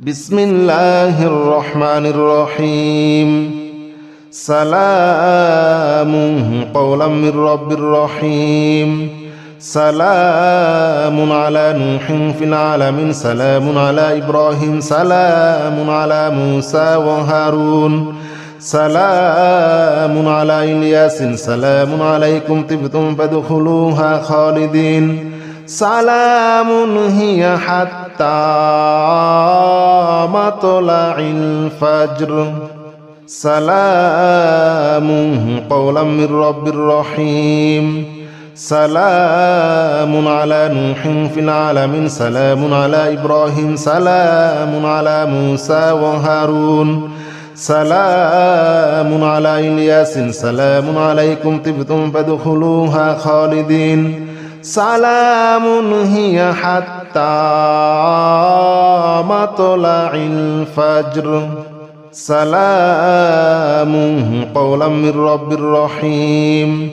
بسم الله الرحمن الرحيم سلام قولا من رب رحيم سلام على نوح في العالمين سلام على إبراهيم سلام على موسى وهارون سلام على إلياس سلام عليكم طبتم فادخلوها خالدين سلام هي حتى مطلع الفجر سلام قولا من رب رحيم سلام على نوح في العالمين سلام على إبراهيم سلام على موسى وهارون سلام على إلياس سلام عليكم طبتم فادخلوها خالدين سلام هي حتى مطلع الفجر سلام قولا من رب رحيم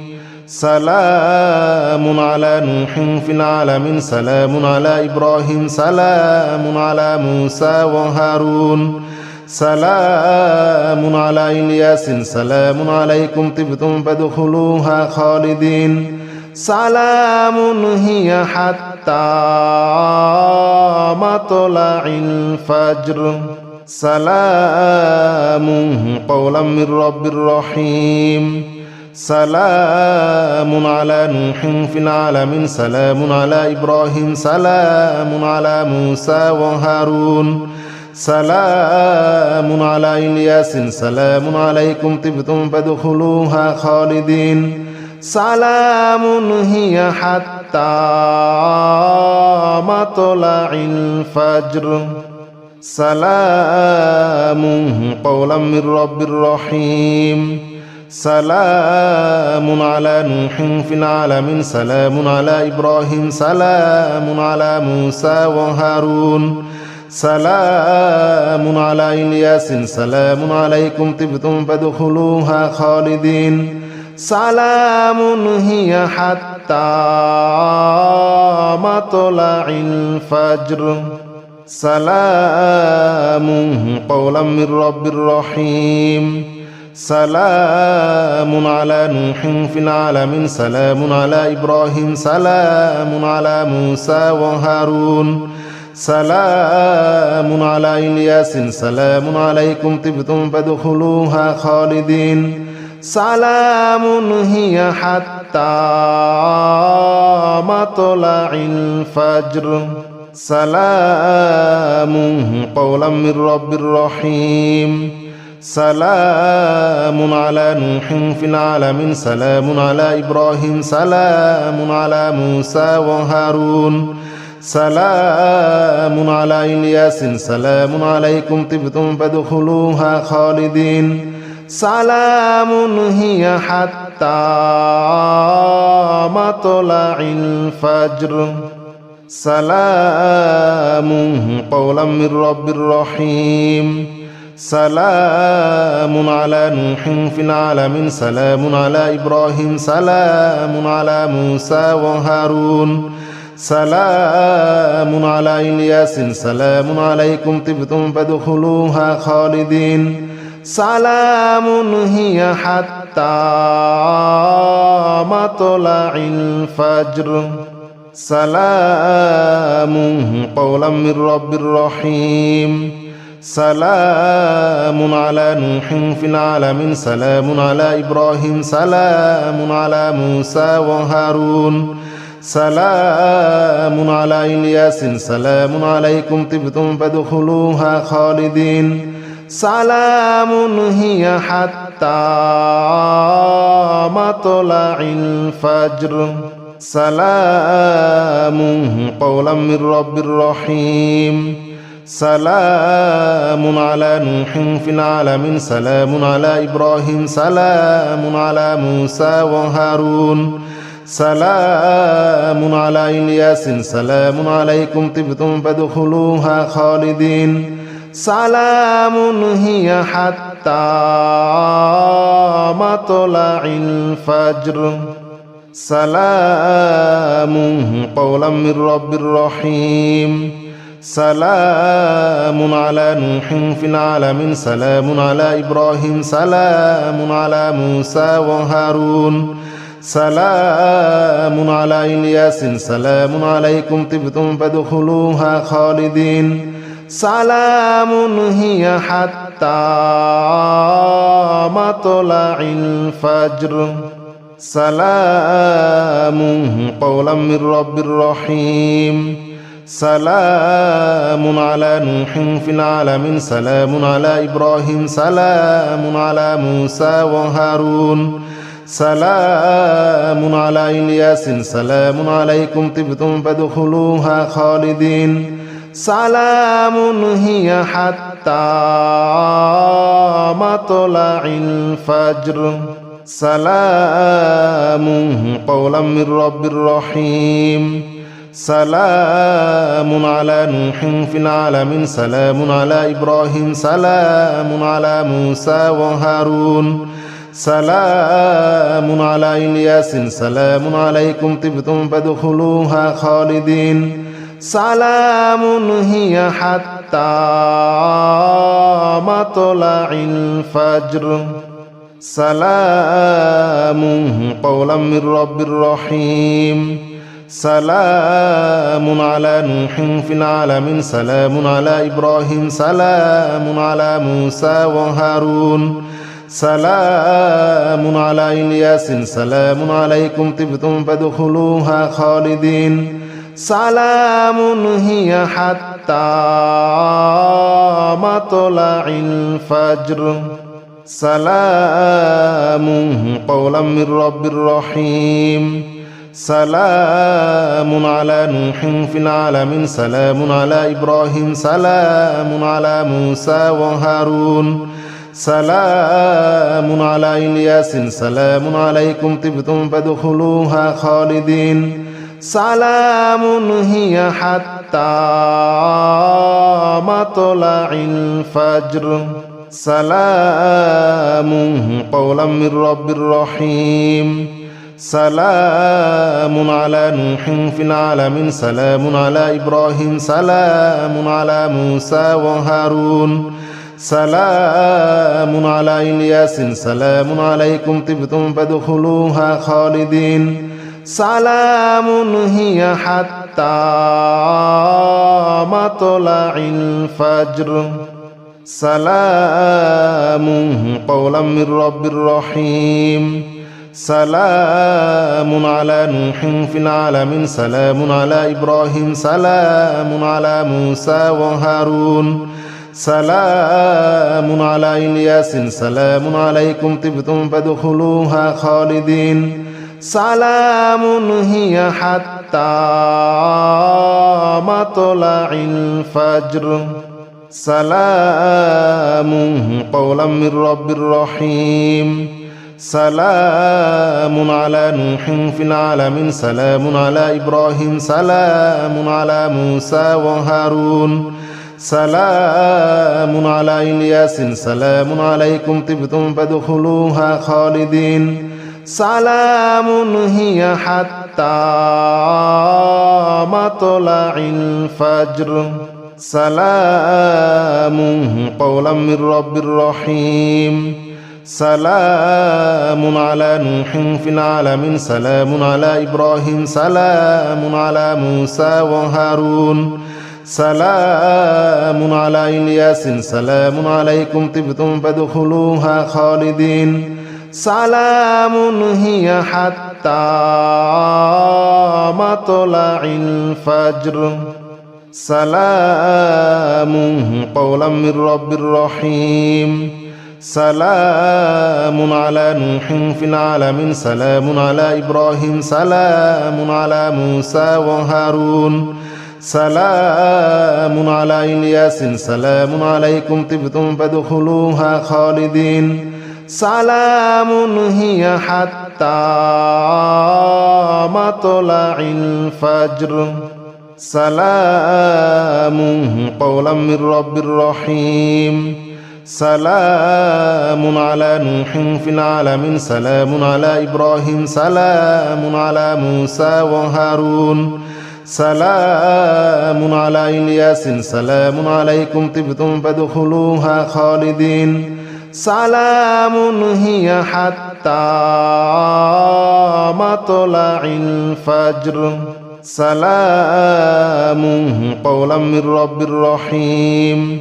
سلام على نوح في العالمين سلام على إبراهيم سلام على موسى وهارون سلام على إلياس سلام عليكم طبتم فادخلوها خالدين سلام هي حتى مطلع الفجر سلام قولا من رب رحيم سلام على نوح في العالمين سلام على إبراهيم سلام على موسى وهارون سلام على إلياس سلام عليكم طبتم فادخلوها خالدين سلام هي حتى مطلع الفجر سلام قولا من رب رحيم سلام على نوح في العالمين سلام على إبراهيم سلام على موسى وهارون سلام على إلياس سلام عليكم طبتم فادخلوها خالدين سلام هي حتى مطلع الفجر سلام قولا من رب رحيم سلام على نوح في العالمين سلام على إبراهيم سلام على موسى وهارون سلام على إلياس سلام عليكم طبتم فادخلوها خالدين سلام هي حتى مطلع الفجر سلام قولا من رب رحيم سلام على نوح في العالمين سلام على إبراهيم سلام على موسى وهارون سلام على إلياس سلام عليكم طبتم فادخلوها خالدين سلام هي حتى مطلع الفجر سلام قولا من رب رحيم سلام على نوح في العالمين سلام على إبراهيم سلام على موسى وهارون سلام على إلياس سلام عليكم طبتم فادخلوها خالدين سلام هي حتى مطلع الفجر سلام قولا من رب رحيم سلام على نوح في العالمين سلام على إبراهيم سلام على موسى وهارون سلام على إلياس سلام عليكم طبتم فادخلوها خالدين سلام هي حتى مطلع الفجر سلام قولا من رب رحيم سلام على نوح في العالمين سلام على إبراهيم سلام على موسى وهارون سلام على إلياس سلام عليكم طبتم فادخلوها خالدين سلام هي حتى مطلع الفجر سلام قولا من رب رحيم سلام على نوح في العالمين سلام على إبراهيم سلام على موسى وهارون سلام على إلياس سلام عليكم طبتم فادخلوها خالدين سلام هي حتى مطلع الفجر سلام قولا من رب رحيم سلام على نوح في العالمين سلام على إبراهيم سلام على موسى وهارون سلام على إلياس سلام عليكم طبتم فادخلوها خالدين سلام هي حتى مطلع الفجر سلام قولا من رب رحيم سلام على نوح في العالمين سلام على إبراهيم سلام على موسى وهارون سلام على إلياس سلام عليكم طبتم فادخلوها خالدين سلام هي حتى مطلع الفجر سلام قولا من رب رحيم سلام على نوح في العالمين سلام على إبراهيم سلام على موسى وهارون سلام على إلياس سلام عليكم طبتم فادخلوها خالدين سلام هي حتى مطلع الفجر سلام قولا من رب رحيم سلام على نوح في العالمين سلام على إبراهيم سلام على موسى وهارون سلام على إلياس سلام عليكم طبتم فادخلوها خالدين سلام هي حتى مطلع الفجر سلام قولا من رب رحيم سلام على نوح في العالمين سلام على إبراهيم سلام على موسى وهارون سلام على إلياس سلام عليكم طبتم فادخلوها خالدين سلام هي حتى مطلع الفجر سلام قولا من رب رحيم سلام على نوح في العالمين سلام على إبراهيم سلام على موسى وهارون سلام على إلياس سلام عليكم طبتم فادخلوها خالدين سلام هي حتى مطلع الفجر سلام قولا من رب رحيم سلام على نوح في العالمين سلام على إبراهيم سلام على موسى وهارون سلام على إلياس سلام عليكم طبتم فادخلوها خالدين سلام هي حتى مطلع الفجر سلام قولا من رب رحيم سلام على نوح في العالمين سلام على إبراهيم سلام على موسى وهارون سلام على إلياس سلام عليكم طبتم فادخلوها خالدين سلام هي حتى مطلع الفجر سلام قولا من رب رحيم سلام على نوح في العالمين سلام على إبراهيم سلام على موسى وهارون سلام على إلياس سلام عليكم طبتم فادخلوها خالدين سلام هي حتى مطلع الفجر سلام قولا من رب رحيم سلام على نوح في العالمين سلام على إبراهيم سلام على موسى وهارون سلام على إلياس سلام عليكم طبتم فادخلوها خالدين سلام هي حتى مطلع الفجر سلام قولا من رب رحيم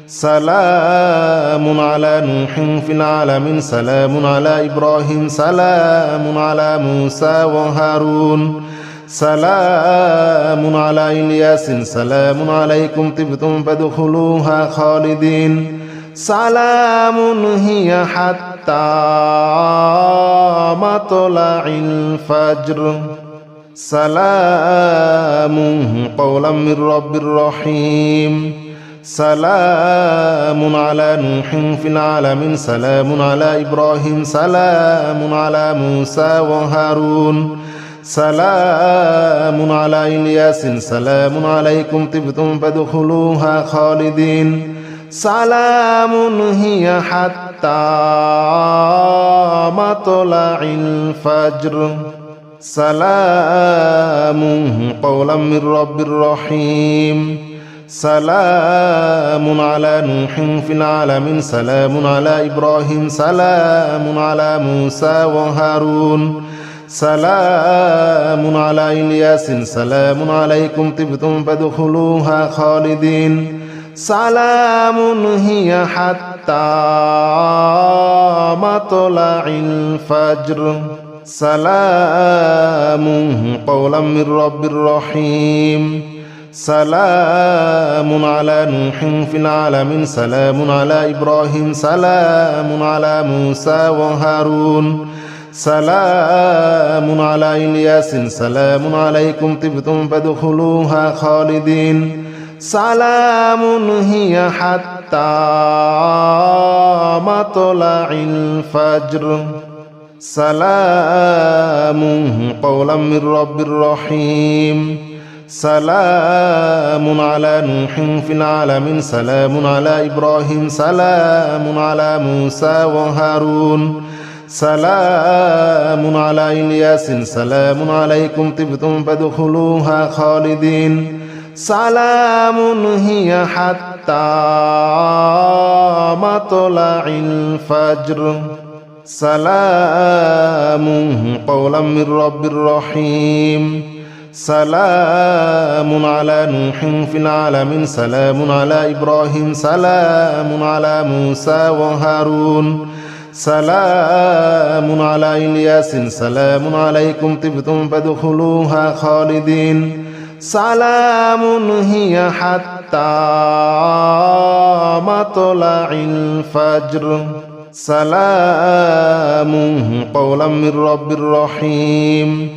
سلام على نوح في العالمين سلام على إبراهيم سلام على موسى وهارون سلام على إلياس سلام عليكم طبتم فادخلوها خالدين سلام هي حتى مطلع الفجر سلام قولا من رب رحيم سلام على نوح في العالمين سلام على إبراهيم سلام على موسى وهارون سلام على إلياس سلام عليكم طبتم فادخلوها خالدين سلام هي حتى مطلع الفجر سلام قولا من رب رحيم سلام على نوح في العالمين سلام على إبراهيم سلام على موسى وهارون سلام على إلياس سلام عليكم طبتم فادخلوها خالدين سلام هي حتى مطلع الفجر سلام قولا من رب رحيم سلام على نوح في العالمين سلام على إبراهيم سلام على موسى وهارون سلام على إلياس سلام عليكم طبتم فادخلوها خالدين سلام هي حتى مطلع الفجر سلام قولا من رب رحيم سلام على نوح في العالمين سلام على إبراهيم سلام على موسى وهارون سلام على إلياس سلام عليكم طبتم فادخلوها خالدين سلام هي حتى مطلع الفجر سلام قولا من رب رحيم سلام على نوح في العالمين سلام على إبراهيم سلام على موسى وهارون سلام على إلياس سلام عليكم طبتم فادخلوها خالدين سلام هي حتى مطلع الفجر سلام قولا من رب رحيم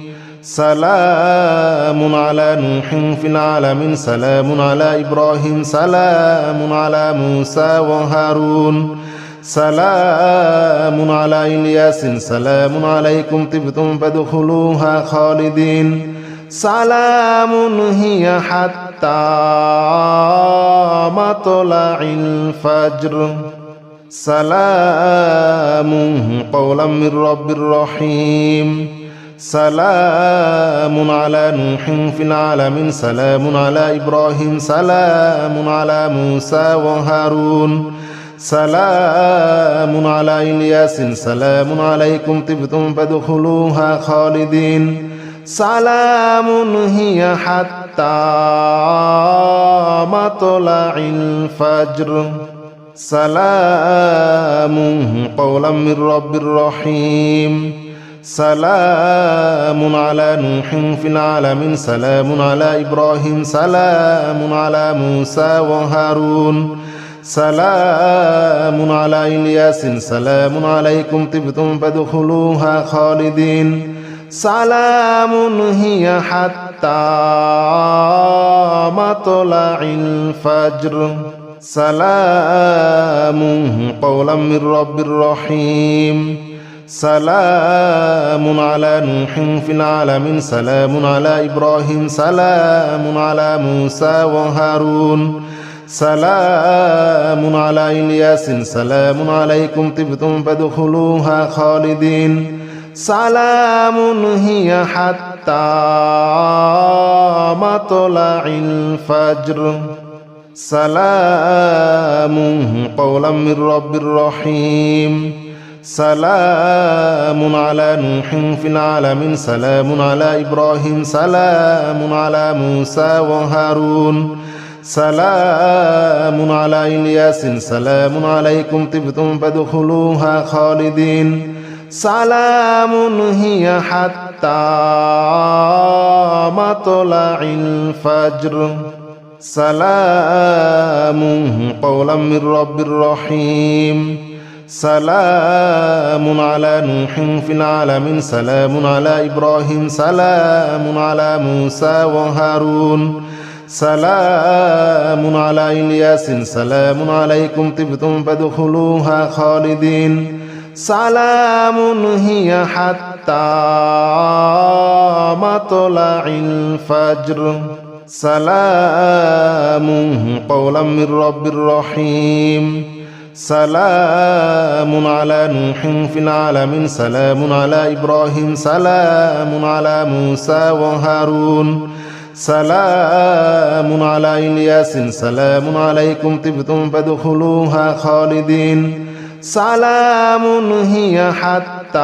سلام على نوح في العالمين سلام على إبراهيم سلام على موسى وهارون سلام على إلياس سلام عليكم طبتم فادخلوها خالدين سلام هي حتى مطلع الفجر سلام قولا من رب رحيم سلام على نوح في العالمين سلام على إبراهيم سلام على موسى وهارون سلام على إلياس سلام عليكم طبتم فادخلوها خالدين سلام هي حتى مطلع الفجر سلام قولا من رب رحيم سلام على نوح في العالمين سلام على إبراهيم سلام على موسى وهارون سلام على إلياس سلام عليكم طبتم فادخلوها خالدين سلام هي حتى مطلع الفجر سلام قولا من رب رحيم سلام على نوح في العالمين سلام على إبراهيم سلام على موسى وهارون سلام على إلياس سلام عليكم طبتم فادخلوها خالدين سلام هي حتى حتى مطلع الفجر سلام قولا من رب رحيم سلام على نوح في العالمين سلام على إبراهيم سلام على موسى وهارون سلام على إلياس سلام عليكم طبتم فادخلوها خالدين سلام هي حتى مطلع الفجر سلام قولا من رب رحيم سلام على نوح في العالمين سلام على إبراهيم سلام على موسى وهارون سلام على إلياس سلام عليكم طبتم فادخلوها خالدين سلام هي حتى مطلع الفجر سلام قولا من رب رحيم سلام على نوح في العالمين سلام على إبراهيم سلام على موسى وهارون سلام على إلياس سلام عليكم طبتم فادخلوها خالدين سلام هي حتى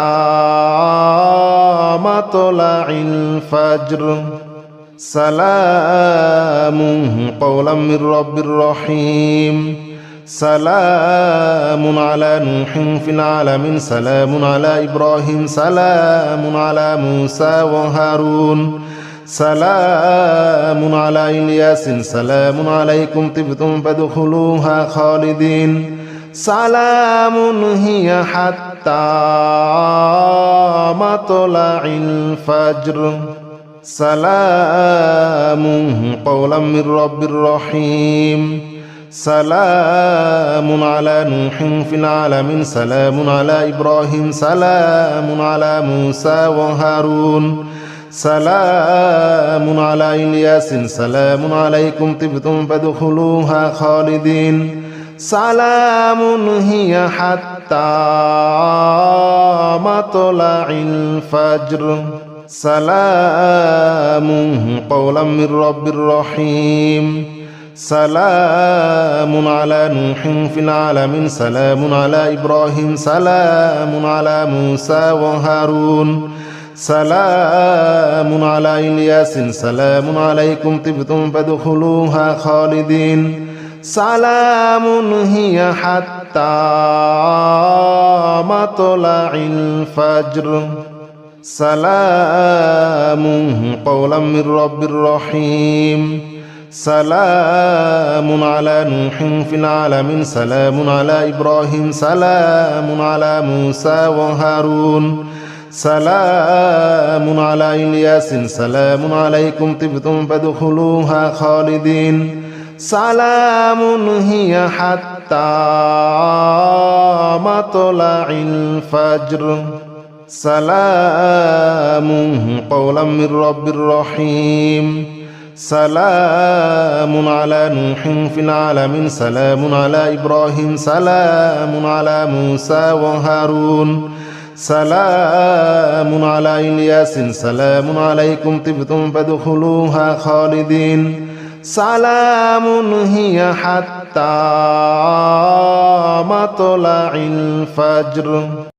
مطلع الفجر سلام قولا من رب رحيم سلام على نوح في العالمين سلام على إبراهيم سلام على موسى وهارون سلام على إلياس سلام عليكم طبتم فادخلوها خالدين سلام هي حتى مطلع الفجر سلام قولا من رب رحيم سلام على نوح في العالمين سلام على إبراهيم سلام على موسى وهارون سلام على إلياس سلام عليكم طبتم فادخلوها خالدين سلام هي حتى مطلع الفجر سلام قولا من رب رحيم سلام على نوح في العالمين سلام على إبراهيم سلام على موسى وهارون سلام على إلياس سلام عليكم طبتم فادخلوها خالدين سلام هي حتى مطلع الفجر سلام قولا من رب رحيم سلام على نوح في العالمين سلام على إبراهيم سلام على موسى وهارون سلام على إلياس سلام عليكم طبتم فادخلوها خالدين سلام هي حتى مطلع الفجر سلام قولا من رب رحيم سلام على نوح في العالمين سلام على إبراهيم سلام على موسى وهارون سلام على إلياس سلام عليكم طبتم فادخلوها خالدين سلام هي حتى مطلع الفجر